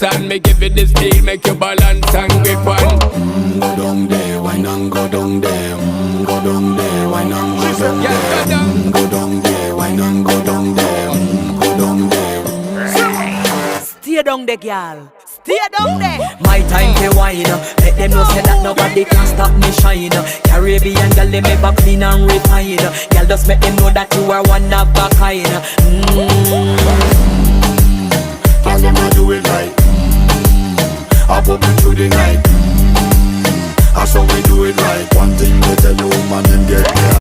and me give it the steel, make you balance and grip on. Go down there, wine and go down there. Go down there, wine and go down there. Go down there, wine and go down there. Go down there. Stay down there, girl. Stay down there. My time to wine. Let them know say that nobody can stop me shine. Caribbean girl, they make up clean and refine. Girl, just make them know that you are one of a kind.